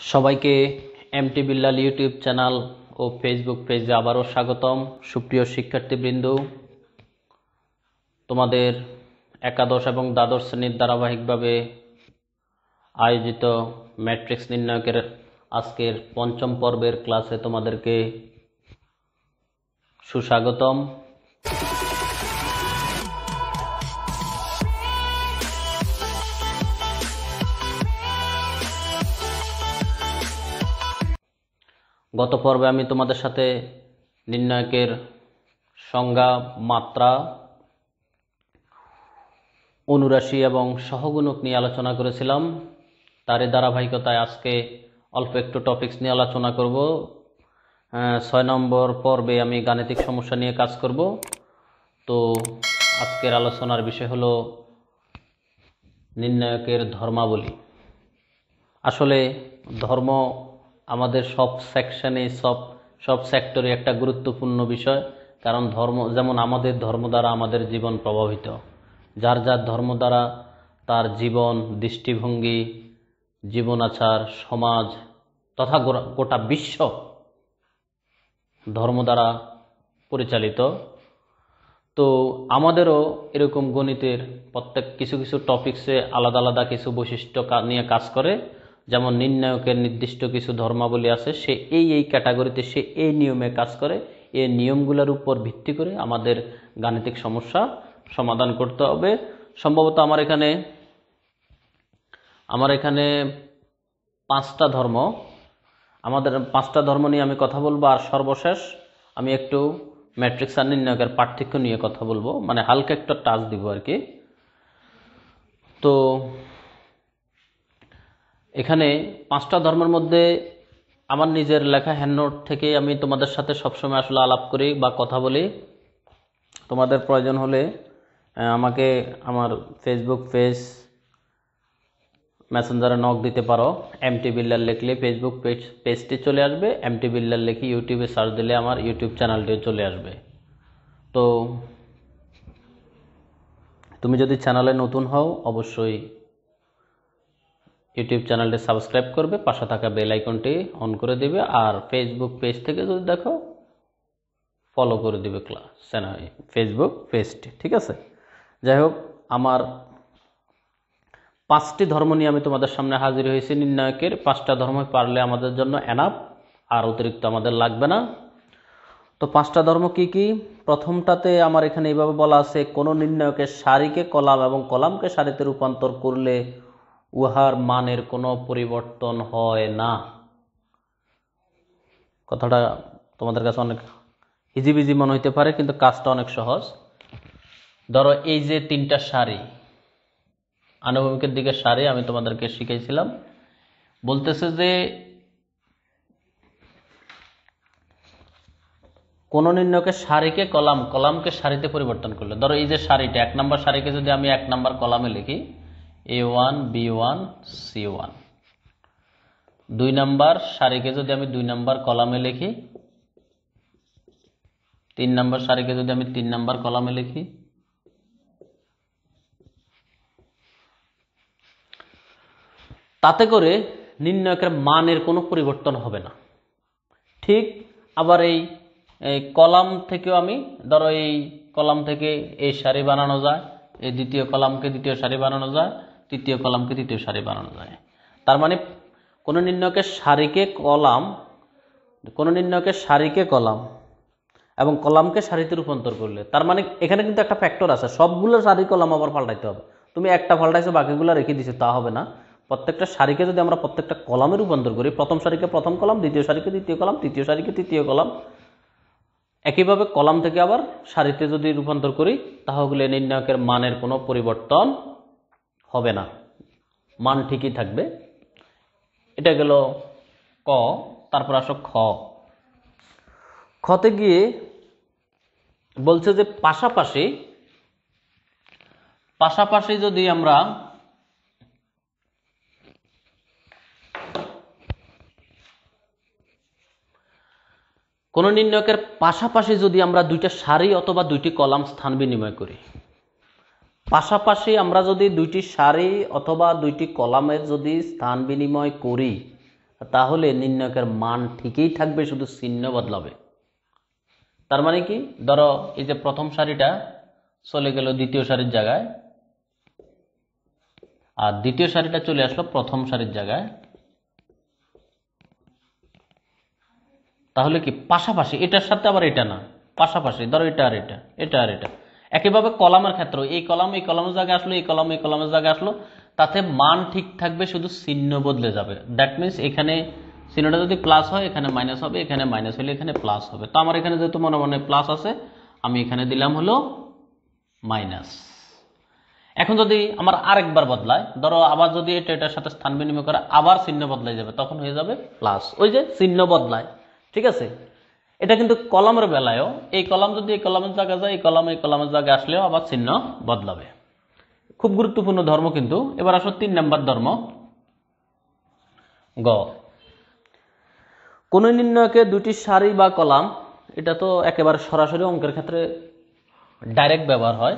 সবাইকে MT Billal YouTube channel ও Facebook পেজে আবারও স্বাগতম। সুপ্রিয় শিক্ষার্থীবৃন্দ, তোমাদের একাদশ এবং দ্বাদশ শ্রেণীর ধারাবাহিকভাবে আয়োজিত ম্যাট্রিক্স নির্ণয়কের আজকের পঞ্চম পর্বের ক্লাসে তোমাদেরকে সুস্বাগতম। গত পর্বে আমি তোমাদের সাথে নির্ণায়কের সংজ্ঞা, মাত্রা, অনুরাশি এবং সহগুণক নিয়ে আলোচনা করেছিলাম। তারই ধারাবাহিকতায় আজকে অল্প একটু টপিকস নিয়ে আলোচনা করব। 6 নম্বর পর্বে আমি গাণিতিক সমস্যা নিয়ে কাজ করব। তো আজকের আলোচনার বিষয় হলো নির্ণায়কের ধর্মাবলী। আসলে ধর্ম আমাদের সব সেকশনে, সব সেক্টরে একটা গুরুত্বপূর্ণ বিষয়। কারণ ধর্ম, যেমন আমাদের ধর্ম দ্বারা আমাদের জীবন প্রভাবিত, যার যার ধর্ম দ্বারা তার জীবন, দৃষ্টিভঙ্গি, জীবনাচার, সমাজ তথা গোটা বিশ্ব ধর্ম দ্বারা পরিচালিত। তো আমাদেরও এরকম গণিতের প্রত্যেক কিছু কিছু টপিকসে আলাদা আলাদা কিছু বৈশিষ্ট্য নিয়ে কাজ করে। যেমন নির্ণায়কের নির্দিষ্ট কিছু ধর্মাবলী আছে, সে এই ক্যাটাগরিতে সে এই নিয়মে কাজ করে। এই নিয়মগুলোর উপর ভিত্তি করে আমাদের গাণিতিক সমস্যা সমাধান করতে হবে। সম্ভবত আমার এখানে 5টা ধর্ম, আমাদের 5টা ধর্ম নিয়ে আমি কথা বলবো। আর সর্বশেষ আমি একটু ম্যাট্রিক্স আর নির্ণায়কের পার্থক্য নিয়ে কথা বলবো, মানে হালকা একটা টাচ দিব আর কি। তো এখানে 5টা ধর্মের মধ্যে আমার নিজের লেখা হ্যান্ডনোট থেকে আমি তোমাদের সাথে সবসময় আসলে আলাপ করি বা কথা বলি। তোমাদের প্রয়োজন হলে আমাকে আমার ফেসবুক পেজ, মেসেঞ্জারে নক দিতে পারো। এমটি বিল্লাল লিখলে ফেসবুক পেজটি চলে আসবে, এমটি বিল্লাল লিখে ইউটিউবে সার্চ দিলে আমার ইউটিউব চ্যানেলটিও চলে আসবে। তো তুমি যদি চ্যানেলে নতুন হও অবশ্যই ইউটিউব চ্যানেলটি সাবস্ক্রাইব করবে, পাশে থাকা বেল আইকনটি অন করে দিবে। আর ফেসবুক পেজ থেকে যদি দেখো ফলো করে দিবে ফেসবুক পেজটি, ঠিক আছে? যাই হোক, আমার 5টি ধর্ম নিয়ে আমি তোমাদের সামনে হাজির হয়েছি। নির্ণায়কের 5টা ধর্ম পারলে আমাদের জন্য এনাফ, আর অতিরিক্ত আমাদের লাগবে না। তো 5টা ধর্ম কি কি? প্রথমটাতে আমার এখানে এইভাবে বলা আছে, কোন নির্ণায়কের সারিকে কলাম এবং কলামকে সারিতে রূপান্তর করলে উহার মানের কোনো পরিবর্তন হয় না। কথাটা তোমাদের কাছে অনেক ইজিবিজি মনে হইতে পারে, কিন্তু কাজটা অনেক সহজ। ধরো এই যে 3টা সারি, আনুভূমিকের দিকে সারি আমি তোমাদেরকে শিখাইছিলাম। বলতেছে যে কোন নির্ণায়কের সারিকে কলাম, কলামকে সারিতে পরিবর্তন করলে, ধরো এই যে সারিটা, 1 নম্বর সারিকে যদি আমি 1 নম্বর কলামে লিখি A1 B1 C1, 2 নম্বর সারিকে যদি আমি 2 নম্বর কলামে লিখি, 3 নম্বর সারিকে যদি আমি 3 নম্বর কলামে লিখি, তাতে করে নির্ণায়কের মানের কোনো পরিবর্তন হবে না। ঠিক আবার এই কলাম থেকেও আমি, ধরো এই কলাম থেকে এই সারি বানানো যায়, এই দ্বিতীয় কলামকে দ্বিতীয় সারি বানানো যায়, তৃতীয় কলামকে তৃতীয় সারি বানানো যায়। তার মানে কোন নির্ণায়কের সারিকে কলাম এবং কলামকে সারিতে রূপান্তর করলে, তার মানে এখানে কিন্তু একটা ফ্যাক্টর আছে, সবগুলো সারি কলাম আবার পাল্টাইতে হবে। তুমি একটা পাল্টাইছো বাকিগুলো রেখে দিছো তা হবে না। প্রত্যেকটা সারিকে যদি আমরা প্রত্যেকটা কলামে রূপান্তর করি, প্রথম সারিকে প্রথম কলাম, দ্বিতীয় সারিকে দ্বিতীয় কলাম, তৃতীয় সারিকে তৃতীয় কলাম, একইভাবে কলাম থেকে আবার সারিতে যদি রূপান্তর করি, তাহলে নির্ণায়কের মানের কোনো পরিবর্তন হবে না, মান ঠিকই থাকবে। এটা গেল ক। তারপর আসো খ। খতে গিয়ে বলছে যে পাশাপাশি যদি আমরা কোন নির্ণায়কের পাশাপাশি যদি আমরা 2টা সারি অথবা 2টি কলাম স্থান বিনিময় করি, পাশাপাশি আমরা যদি 2টি সারি অথবা 2টি কলামের যদি স্থান বিনিময় করি, তাহলে নির্ণায়কের মান ঠিকই থাকবে, শুধু চিহ্ন বদলাবে। তার মানে কি, ধরো এই যে প্রথম সারিটা চলে গেল দ্বিতীয় সারির জায়গায়, আর দ্বিতীয় সারিটা চলে আসলো প্রথম সারির জায়গায়, তাহলে কি পাশাপাশি, এটার সাথে আবার এটা না, পাশাপাশি, ধরো এটা আর এটা, এটা আর এটা। একইভাবে কলামের ক্ষেত্রে এই কলাম এই কলামের জায়গায় আসলো, এই কলাম এই কলামের জায়গায় আসলো, তাতে মান ঠিক থাকবে, শুধু চিহ্ন বদলে যাবে। দ্যাট মিনস এখানে চিহ্নটা যদি প্লাস হয় এখানে মাইনাস হবে, এখানে মাইনাস হলে এখানে প্লাস হবে। তো আমার এখানে যেহেতু মনে মনে প্লাস আছে, আমি এখানে দিলাম হলো মাইনাস। এখন যদি আমার আরেকবার বদলায়, ধরো আবার যদি এটা এটার সাথে স্থান বিনিময় করে আবার চিহ্ন বদলাই যাবে, তখন হয়ে যাবে প্লাস। ওই যে চিহ্ন বদলায়, ঠিক আছে। এটা কিন্তু কলামের বেলায়ও, এই কলাম যদি এই কলামের জায়গায় যায়, এই কলামের জায়গায় আসলেও আবার চিহ্ন বদলাবে। খুব গুরুত্বপূর্ণ ধর্ম কিন্তু। এবার আসো 3 নম্বর ধর্ম, গ। কোন নির্ণয়কে দুটি সারি বা কলাম, এটা তো একেবারে সরাসরি অঙ্কের ক্ষেত্রে ডাইরেক্ট ব্যবহার হয়।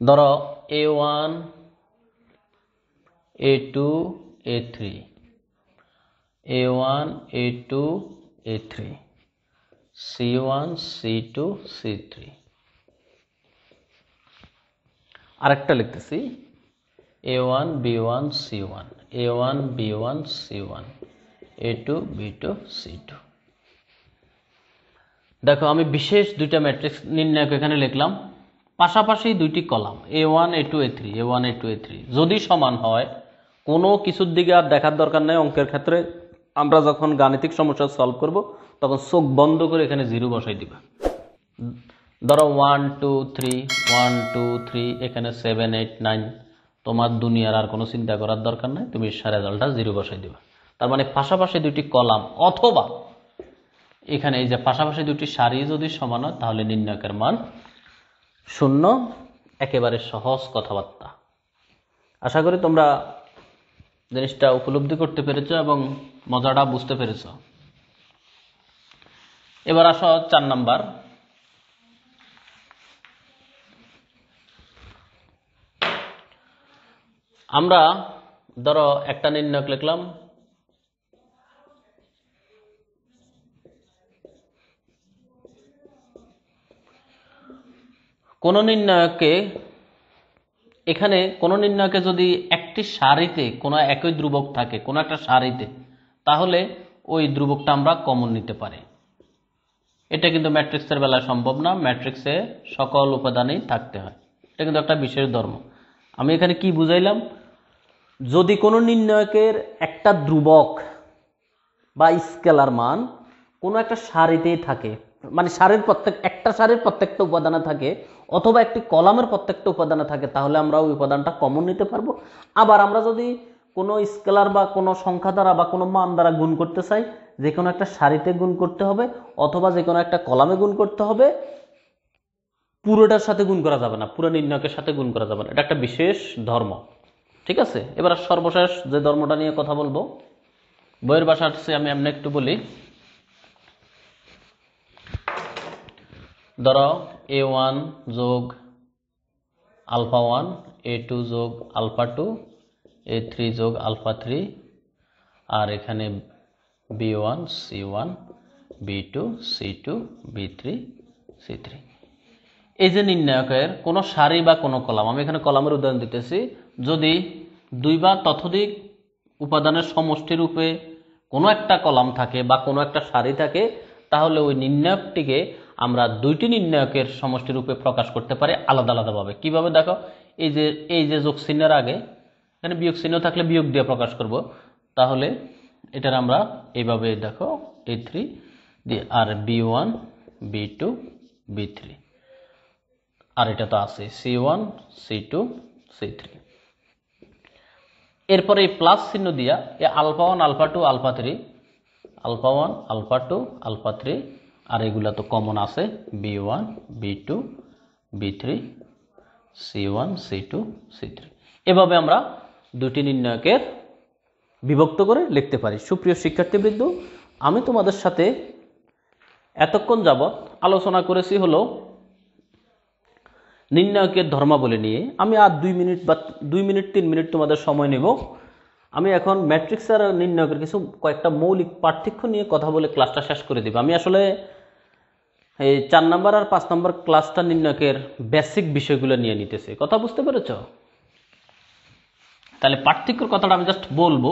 ধরো A1 A2 A3, A1 A2 A3, C1 C2 C3। আরেকটা লিখতেছি, A1 B1 C1, A1 B1 C1, A2 B2 C2। দেখো আমি বিশেষ দুইটা ম্যাট্রিক্স নির্ণায়ক এখানে লিখলাম, পাশাপাশি দুইটি column A1 A2 A3, A1 A2 A3 যদি সমান হয়, কোনো কিছুর দিকে আর দেখার দরকার নেই। অঙ্কের ক্ষেত্রে আমরা যখন গাণিতিক সমস্যা সলভ করব, তখন চোখ বন্ধ করে এখানে 0 বসাই দিবা। ধরো 1 2 3 1 2 3, এখানে 7 8 9, তোমার দুনিয়ার আর কোনো চিন্তা করার দরকার নাই, তুমি রেজাল্টটা 0 বসাই দিবা। তার মানে পাশাপাশি দুইটি কলাম অথবা এখানে এই যে পাশাপাশি দুটি সারি যদি সমান হয়, তাহলে নির্ণায়কের মান 0। একেবারে সহজ কথাবার্তা। আশা করি তোমরা জিনিসটা উপলব্ধি করতে পেরেছো এবং মজাটা বুঝতে পেরেছো। এবার আসো 4 নাম্বার, আমরা ধরো একটা নির্ণায়ক লিখলাম, কোন নির্ণায়কে, এখানে কোন নির্ণায়কে যদি একটি সারিতে কোনো একই ধ্রুবক থাকে কোনো একটা সারিতে, তাহলে ওই ধ্রুবকটা আমরা কমন নিতে পারি। এটা কিন্তু ম্যাট্রিক্সের বেলায় সম্ভব না, ম্যাট্রিক্সে সকল উপাদানই থাকতে হয়। এটা কিন্তু একটা বিশেষ ধর্ম। আমি এখানে কি বুঝাইলাম, যদি কোনো নির্ণায়কের একটা ধ্রুবক বা স্কেলার মান কোনো একটা সারিতেই থাকে, মানে একটা সারির প্রত্যেকটা উপাদানে থাকে, অথবা একটি কলামের প্রত্যেকটা উপাদানে থাকে, তাহলে আমরা ওই উপাদানটা কমন নিতে পারবো। আবার আমরা যদি কোনো স্কেলার বা কোনো সংখ্যা দ্বারা বা কোনো মান দ্বারা গুণ করতে চাই, যে কোনো একটা সারিতে গুণ করতে হবে অথবা যে কোনো একটা কলামে গুণ করতে হবে, পুরোটার সাথে গুণ করা যাবে না, পুরো নির্ণায়কের সাথে গুণ করা যাবে না। এটা একটা বিশেষ ধর্ম, ঠিক আছে। এবার সর্বশেষ যে ধর্মটা নিয়ে কথা বলবো, বইয়ের ভাষা আসছে, আমি এমনি একটু বলি। ধরো A1 যোগ আলফা 1, A2 যোগ আলফা 2, A3 যোগ আলফা 3, আর এখানে B1 C1 B2 C2 B3 C3। এই যে নির্ণায়কের কোনো সারি বা কোনো কলাম, আমি এখানে কলামের উদাহরণ দিতেছি, যদি 2 বা ততোধিক উপাদানের সমষ্টি রূপে কোনো একটা কলাম থাকে বা কোনো একটা সারি থাকে, তাহলে ওই নির্ণায়কটিকে আমরা দুইটি নির্ণায়কের সমষ্টি রূপে প্রকাশ করতে পারি আলাদা আলাদাভাবে। কিভাবে দেখো, এই যে যোগ চিহ্নের আগে এখানে বিয়োগ চিহ্ন থাকলে বিয়োগ দিয়ে প্রকাশ করব, তাহলে এটার আমরা এইভাবে দেখো A3 দিয়ে, আর B1 B2 B3, আর এটা তো আছে C1 C2 C3। এরপরে এই প্লাস চিহ্ন দিয়া alpha 1 alpha 2 alpha 3, alpha 1 alpha 2 alpha 3, আর এগুলা তো কমন আছে B1 B2 B3 C1 C2 C3। এভাবে আমরা দুটি নির্ণায়কের বিভক্ত করে লিখতে পারি। সুপ্রিয় শিক্ষার্থীবৃন্দ, আমি তোমাদের সাথে এতক্ষণ যাবৎ আলোচনা করেছি হলো নির্ণায়কের ধর্মাবলী নিয়ে। আমি আর 2 মিনিট বা 2 মিনিট 3 মিনিট তোমাদের সময় নেব। আমি এখন ম্যাট্রিক্সের নির্ণায়কের কিছু কয়েকটা মৌলিক পার্থক্য নিয়ে কথা বলে ক্লাসটা শেষ করে দিব। আমি আসলে এই 4 নম্বর আর 5 নম্বর ক্লাসটা নির্ণায়কের বেসিক বিষয়গুলো নিয়ে নিতেছি। কথা বুঝতে পেরেছ? তাহলে পার্থক্যের কথাটা আমি জাস্ট বলবো।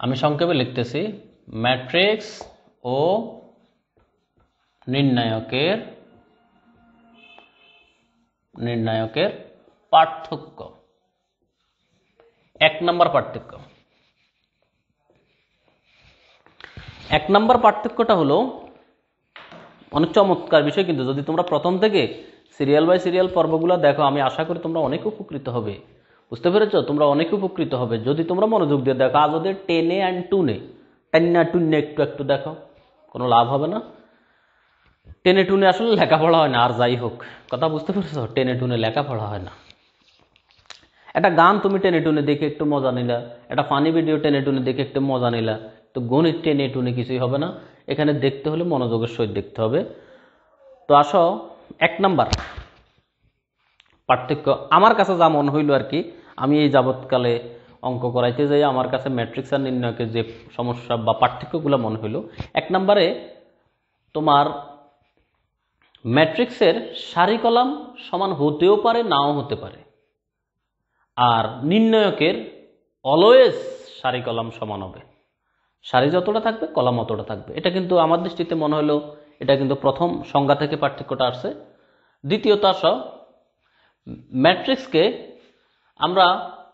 আমি সংক্ষেপে লিখতেছি, ম্যাট্রিক্স ও নির্ণায়কের পার্থক্য। 1 নম্বর পার্থক্য। 1 নম্বর পার্থক্যটা হলো অনেক চমৎকার বিষয়, কিন্তু যদি তোমরা প্রথম থেকে সিরিয়াল বাই সিরিয়াল পর্বগুলো দেখো, আমি আশা করি তোমরা অনেক উপকৃত হবে। বুঝতে পেরেছো? তোমরা অনেক উপকৃত হবে যদি তোমরা মনোযোগ দিয়ে দেখো। আজ ওদের 10 and 2 টেন্না টুন্নে একটু একটু দেখো, কোনো লাভ হবে না। 10 2 আসলে লেখাপড়া হয় না। আর যাই হোক, কথা বুঝতে পেরেছো? 10 2 লেখাপড়া হয় না। একটা গান তুমি 10 2 দেখে একটু মজা নিলা, একটা ফানি ভিডিও 10 2 দেখে একটু মজা নিলা, তো গণিত 10 2 কিছুই হবে না। এখানে দেখতে হলে মনোযোগের সহিত দেখতে হবে। তো আসো 1 নাম্বার পার্থক্য আমার কাছে যা মনে হইল আর কি, আমি এই যাবৎকালে অঙ্ক করাইতে যাই আমার কাছে ম্যাট্রিক্স আর নির্ণায়কের যে সমস্যা বা পার্থক্যগুলো মনে হইল, 1 নম্বরে তোমার ম্যাট্রিক্সের সারি কলাম সমান হতেও পারে, নাও হতে পারে। আর নির্ণায়কের অলওয়েজ সারি কলাম সমান হবে। সারি যতটা থাকবে কলাম অতটা থাকবে। এটা কিন্তু আমার দৃষ্টিতে মনে হলো এটা কিন্তু প্রথম সংজ্ঞা থেকে পার্থক্যটা আসছে। দ্বিতীয়ত আসো, ম্যাট্রিক্সকে আমরা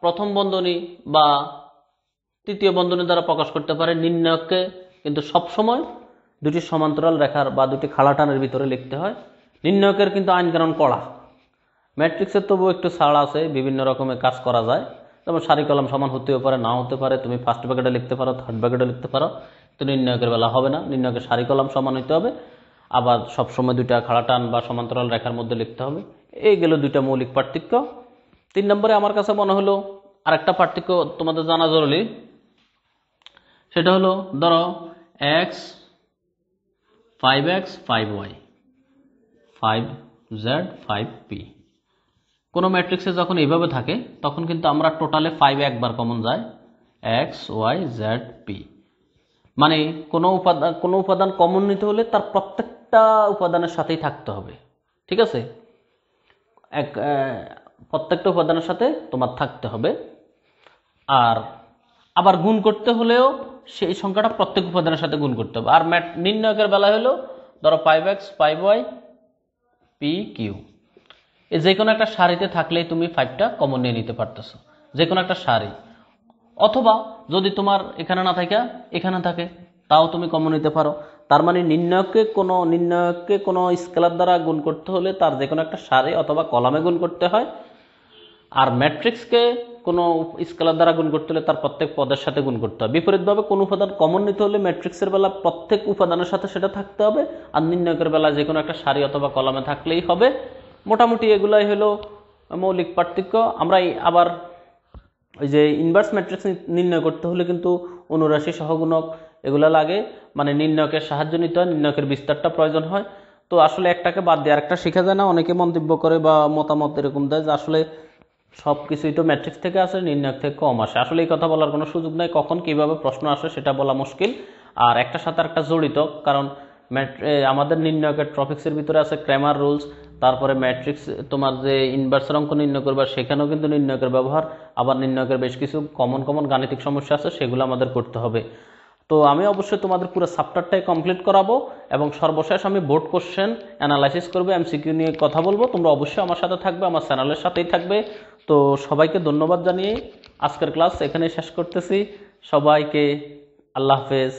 প্রথম বন্ধনী বা তৃতীয় বন্ধনী দ্বারা প্রকাশ করতে পারি। নির্ণায়ককে কিন্তু সবসময় দুটি সমান্তরাল রেখার বা দুটি খাড়া টানের ভিতরে লিখতে হয়। নির্ণায়কের কিন্তু আইন কানুন কড়া। ম্যাট্রিক্সের তবু একটু ছাড় আছে, বিভিন্ন রকমের কাজ করা যায়। যেমন সারি কলাম সমান হতেও পারে, নাও হতে পারে। তুমি ফার্স্ট ব্র্যাকেটে লিখতে পারো, থার্ড ব্র্যাকেটে লিখতে পারো, তো নির্ণায়কের বেলা হবে না। নির্ণায়কের সারি কলাম সমান হতে হবে, আবার সবসময় দুইটা খাড়া টান বা সমান্তরাল রেখার মধ্যে লিখতে হবে। এই গেল দুইটা মৌলিক পার্থক্য। 3 নম্বরে আমার কাছে মনে হলো আরেকটা পার্থক্য তোমাদের জানা জরুরি। সেটা হলো ধরো x 5x 5y 5z 5p। কোনো ম্যাট্রিক্সে যখন এইভাবে থাকে তখন কিন্তু আমরা টোটালে 5 একবার কমন যায়, x y z p। মানে কোনো উপাদান কমন নিতে হলে তার প্রত্যেকটা উপাদানের সাথেই থাকতে হবে। ঠিক আছে? প্রত্যেকটা উপাদানের সাথে তোমার থাকতে হবে। আর আবার গুণ করতে হলেও সেই সংখ্যাটা প্রত্যেক উপাদানের সাথে গুণ করতে হবে। আর নির্ণায়কের বেলা হলো ধরো 5x 5y p q। যে কোনো একটা সারিতে থাকলেই তুমি 5টা কমন নিয়ে নিতে পারতেছো, যে কোনো একটা সারি। অথবা যদি তোমার এখানে না থাকে এখানে থাকে, তাও তুমি কমন নিতে পারো। তার মানে নির্ণায়ককে কোনো স্কেলার দ্বারা গুণ করতে হলে তার যে কোনো একটা সারি অথবা কলামে গুণ করতে হয়। আর ম্যাট্রিক্সকে কোনো স্কেলার দ্বারা গুণ করতে হলে তার প্রত্যেক পদের সাথে গুণ করতে হবে। বিপরীতভাবে কোনো উপাদান কমন নিতে হলে ম্যাট্রিক্সের বেলা প্রত্যেক উপাদানের সাথে সেটা থাকতে হবে, আর নির্ণায়কের বেলা যে কোনো একটা সারি অথবা কলামে থাকলেই হবে। মোটামুটি এগুলাই হলো মৌলিক পার্থক্য। আমরা আবার ওই যে ইনভার্স ম্যাট্রিক্স নির্ণয় করতে হলে কিন্তু অনুরাশি সহগুণক এগুলো লাগে, মানে নির্ণায়কের সাহায্য নিতে হয়, নির্ণায়কের বিস্তারটা প্রয়োজন হয়। তো আসলে একটাকে বাদ দিয়ে আরেকটা শেখা যায় না। অনেকে মন্তব্য করে বা মতামত এরকম দেয় যে আসলে সব কিছুই তো ম্যাট্রিক্স থেকে আসে, নির্ণায়ক থেকে কম আসে। আসলে এই কথা বলার কোনো সুযোগ নাই। কখন কিভাবে প্রশ্ন আসে সেটা বলা মুশকিল। আর একটার সাথে আরেকটা জড়িত, কারণ আমাদের নির্ণায়কের টপিক্সের ভিতরে আছে ক্র্যামার রুলস, তারপরে ম্যাট্রিক্স তোমার যে ইনভার্সের অঙ্ক নির্ণয় করবা সেখানেও কিন্তু নির্ণায়কের ব্যবহার, আবার নির্ণায়কের বেশ কিছু কমন গাণিতিক সমস্যা আছে, সেগুলো আমাদের করতে হবে। তো আমি অবশ্যই তোমাদের পুরো চ্যাপ্টারটাই কমপ্লিট করাবো এবং সর্বশেষ আমি বোর্ড কোশ্চেন অ্যানালাইসিস করবো, এমসিকিউ নিয়ে কথা বলবো। তোমরা অবশ্যই আমার সাথে থাকবে, আমার চ্যানেলের সাথেই থাকবে। তো সবাইকে ধন্যবাদ জানিয়ে আজকের ক্লাস এখানে শেষ করতেছি। সবাইকে আল্লাহ হাফেজ।